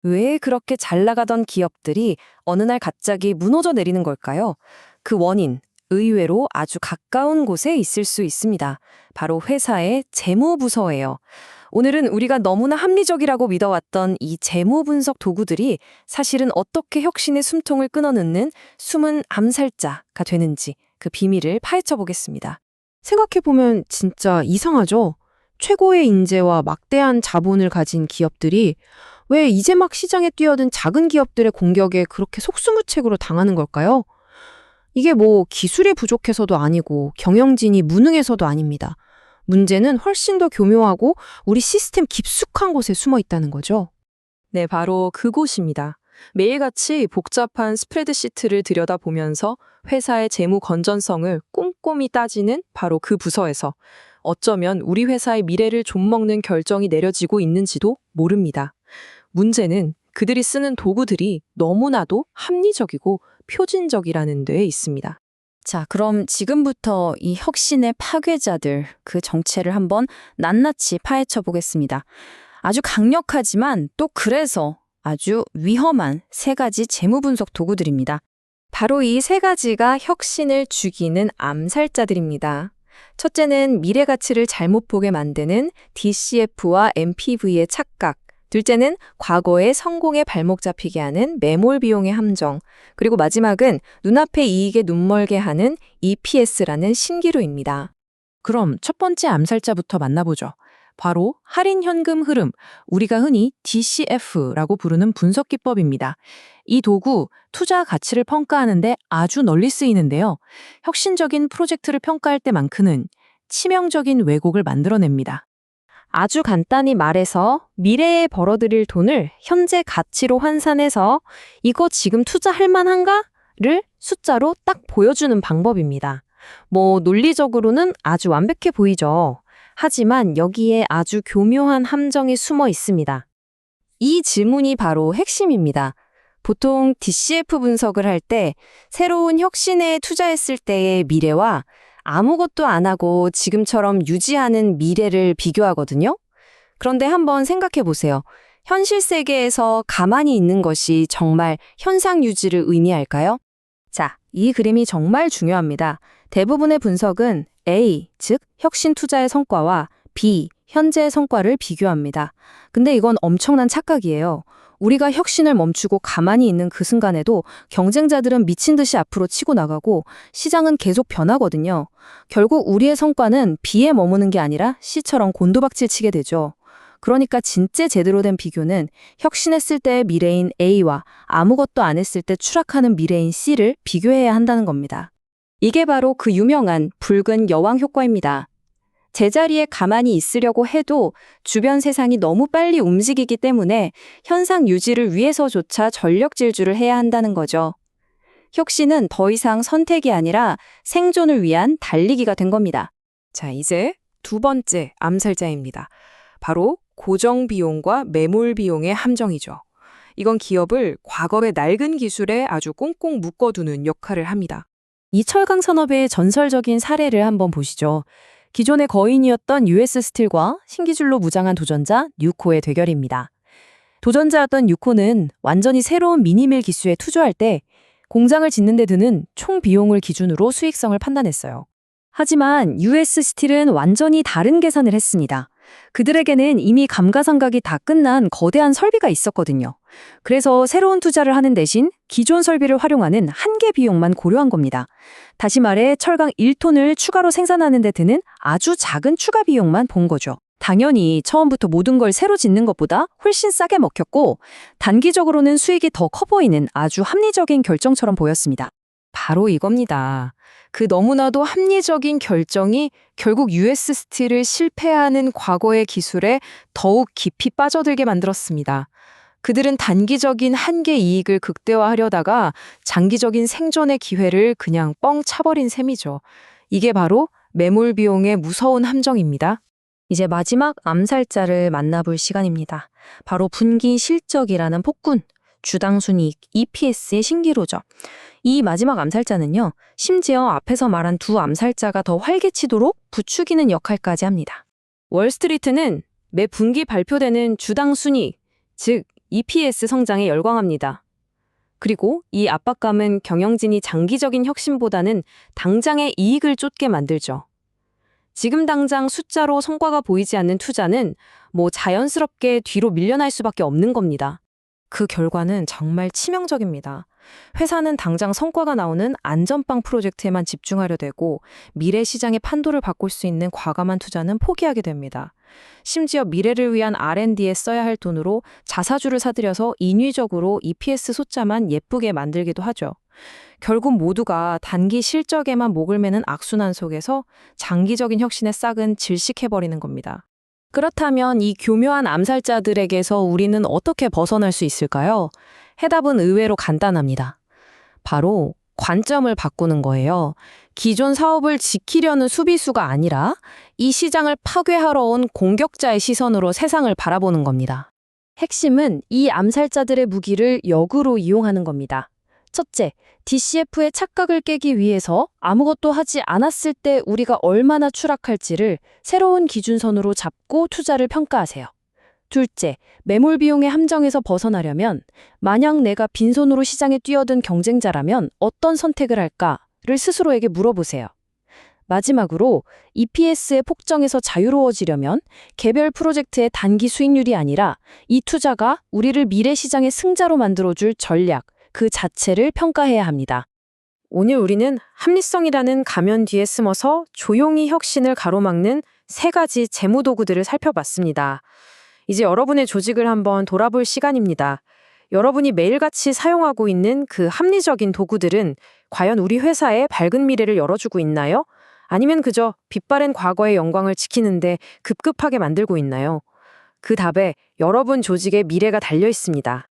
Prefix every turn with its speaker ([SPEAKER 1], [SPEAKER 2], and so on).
[SPEAKER 1] 왜 그렇게 잘 나가던 기업들이 어느 날 갑자기 무너져 내리는 걸까요? 그 원인, 의외로 아주 가까운 곳에 있을 수 있습니다. 바로 회사의 재무부서예요. 오늘은 우리가 너무나 합리적이라고 믿어왔던 이 재무 분석 도구들이 사실은 어떻게 혁신의 숨통을 끊어넣는 숨은 암살자가 되는지 그 비밀을 파헤쳐 보겠습니다.
[SPEAKER 2] 생각해보면 진짜 이상하죠? 최고의 인재와 막대한 자본을 가진 기업들이 왜 이제 막 시장에 뛰어든 작은 기업들의 공격에 그렇게 속수무책으로 당하는 걸까요? 이게 뭐 기술이 부족해서도 아니고 경영진이 무능해서도 아닙니다. 문제는 훨씬 더 교묘하고 우리 시스템 깊숙한 곳에 숨어 있다는 거죠.
[SPEAKER 1] 네, 바로 그곳입니다. 매일같이 복잡한 스프레드시트를 들여다보면서 회사의 재무 건전성을 꼼꼼히 따지는 바로 그 부서에서 어쩌면 우리 회사의 미래를 좀먹는 결정이 내려지고 있는지도 모릅니다. 문제는 그들이 쓰는 도구들이 너무나도 합리적이고 표준적이라는 데에 있습니다.
[SPEAKER 3] 자, 그럼 지금부터 이 혁신의 파괴자들, 그 정체를 한번 낱낱이 파헤쳐 보겠습니다. 아주 강력하지만 또 그래서 아주 위험한 세 가지 재무 분석 도구들입니다.
[SPEAKER 2] 바로 이 세 가지가 혁신을 죽이는 암살자들입니다. 첫째는 미래 가치를 잘못 보게 만드는 DCF와 MPV의 착각. 둘째는 과거의 성공에 발목 잡히게 하는 매몰 비용의 함정. 그리고 마지막은 눈앞의 이익에 눈멀게 하는 EPS라는 신기루입니다.
[SPEAKER 1] 그럼 첫 번째 암살자부터 만나보죠. 바로 할인 현금 흐름, 우리가 흔히 DCF라고 부르는 분석 기법입니다. 이 도구, 투자 가치를 평가하는데 아주 널리 쓰이는데요. 혁신적인 프로젝트를 평가할 때만큼은 치명적인 왜곡을 만들어냅니다.
[SPEAKER 2] 아주 간단히 말해서 미래에 벌어들일 돈을 현재 가치로 환산해서 이거 지금 투자할 만한가?를 숫자로 딱 보여주는 방법입니다. 뭐 논리적으로는 아주 완벽해 보이죠. 하지만 여기에 아주 교묘한 함정이 숨어 있습니다. 이 질문이 바로 핵심입니다. 보통 DCF 분석을 할 때 새로운 혁신에 투자했을 때의 미래와 아무것도 안 하고 지금처럼 유지하는 미래를 비교하거든요. 그런데 한번 생각해 보세요. 현실 세계에서 가만히 있는 것이 정말 현상 유지를 의미할까요? 자, 이 그림이 정말 중요합니다. 대부분의 분석은 A, 즉 혁신 투자의 성과와 B, 현재의 성과를 비교합니다. 근데 이건 엄청난 착각이에요. 우리가 혁신을 멈추고 가만히 있는 그 순간에도 경쟁자들은 미친 듯이 앞으로 치고 나가고 시장은 계속 변하거든요. 결국 우리의 성과는 B에 머무는 게 아니라 C처럼 곤두박질 치게 되죠. 그러니까 진짜 제대로 된 비교는 혁신했을 때의 미래인 A와 아무것도 안 했을 때 추락하는 미래인 C를 비교해야 한다는 겁니다. 이게 바로 그 유명한 붉은 여왕 효과입니다. 제자리에 가만히 있으려고 해도 주변 세상이 너무 빨리 움직이기 때문에 현상 유지를 위해서조차 전력 질주를 해야 한다는 거죠. 혁신은 더 이상 선택이 아니라 생존을 위한 달리기가 된 겁니다.
[SPEAKER 1] 자, 이제 두 번째 암살자입니다. 바로 고정 비용과 매몰 비용의 함정이죠. 이건 기업을 과거의 낡은 기술에 아주 꽁꽁 묶어두는 역할을 합니다.
[SPEAKER 2] 이 철강 산업의 전설적인 사례를 한번 보시죠. 기존의 거인이었던 US 스틸과 신기술로 무장한 도전자 뉴코의 대결입니다. 도전자였던 뉴코는 완전히 새로운 미니밀 기술에 투자할 때 공장을 짓는 데 드는 총 비용을 기준으로 수익성을 판단했어요. 하지만 US 스틸은 완전히 다른 계산을 했습니다. 그들에게는 이미 감가상각이 다 끝난 거대한 설비가 있었거든요. 그래서 새로운 투자를 하는 대신 기존 설비를 활용하는 한계 비용만 고려한 겁니다. 다시 말해 철강 1톤을 추가로 생산하는 데 드는 아주 작은 추가 비용만 본 거죠. 당연히 처음부터 모든 걸 새로 짓는 것보다 훨씬 싸게 먹혔고 단기적으로는 수익이 더 커 보이는 아주 합리적인 결정처럼 보였습니다.
[SPEAKER 1] 바로 이겁니다. 그 너무나도 합리적인 결정이 결국 US 스틸을 실패하는 과거의 기술에 더욱 깊이 빠져들게 만들었습니다. 그들은 단기적인 한계 이익을 극대화하려다가 장기적인 생존의 기회를 그냥 뻥 차버린 셈이죠. 이게 바로 매몰 비용의 무서운 함정입니다.
[SPEAKER 2] 이제 마지막 암살자를 만나볼 시간입니다. 바로 분기 실적이라는 폭군, 주당 순이익, EPS의 신기루죠. 이 마지막 암살자는요, 심지어 앞에서 말한 두 암살자가 더 활개치도록 부추기는 역할까지 합니다. 월스트리트는 매 분기 발표되는 주당 순이익, 즉 EPS 성장에 열광합니다. 그리고 이 압박감은 경영진이 장기적인 혁신보다는 당장의 이익을 쫓게 만들죠. 지금 당장 숫자로 성과가 보이지 않는 투자는 자연스럽게 뒤로 밀려날 수밖에 없는 겁니다.
[SPEAKER 1] 그 결과는 정말 치명적입니다. 회사는 당장 성과가 나오는 안전빵 프로젝트에만 집중하려 되고 미래 시장의 판도를 바꿀 수 있는 과감한 투자는 포기하게 됩니다. 심지어 미래를 위한 R&D에 써야 할 돈으로 자사주를 사들여서 인위적으로 EPS 숫자만 예쁘게 만들기도 하죠. 결국 모두가 단기 실적에만 목을 매는 악순환 속에서 장기적인 혁신의 싹은 질식해버리는 겁니다. 그렇다면 이 교묘한 암살자들에게서 우리는 어떻게 벗어날 수 있을까요? 해답은 의외로 간단합니다. 바로 관점을 바꾸는 거예요. 기존 사업을 지키려는 수비수가 아니라 이 시장을 파괴하러 온 공격자의 시선으로 세상을 바라보는 겁니다.
[SPEAKER 2] 핵심은 이 암살자들의 무기를 역으로 이용하는 겁니다. 첫째, DCF의 착각을 깨기 위해서 아무것도 하지 않았을 때 우리가 얼마나 추락할지를 새로운 기준선으로 잡고 투자를 평가하세요. 둘째, 매몰 비용의 함정에서 벗어나려면 만약 내가 빈손으로 시장에 뛰어든 경쟁자라면 어떤 선택을 할까를 스스로에게 물어보세요. 마지막으로 EPS의 폭정에서 자유로워지려면 개별 프로젝트의 단기 수익률이 아니라 이 투자가 우리를 미래 시장의 승자로 만들어줄 전략, 그 자체를 평가해야 합니다.
[SPEAKER 1] 오늘 우리는 합리성이라는 가면 뒤에 숨어서 조용히 혁신을 가로막는 3가지 재무 도구들을 살펴봤습니다. 이제 여러분의 조직을 한번 돌아볼 시간입니다. 여러분이 매일같이 사용하고 있는 그 합리적인 도구들은 과연 우리 회사의 밝은 미래를 열어주고 있나요? 아니면 그저 빛바랜 과거의 영광을 지키는데 급급하게 만들고 있나요? 그 답에 여러분 조직의 미래가 달려 있습니다.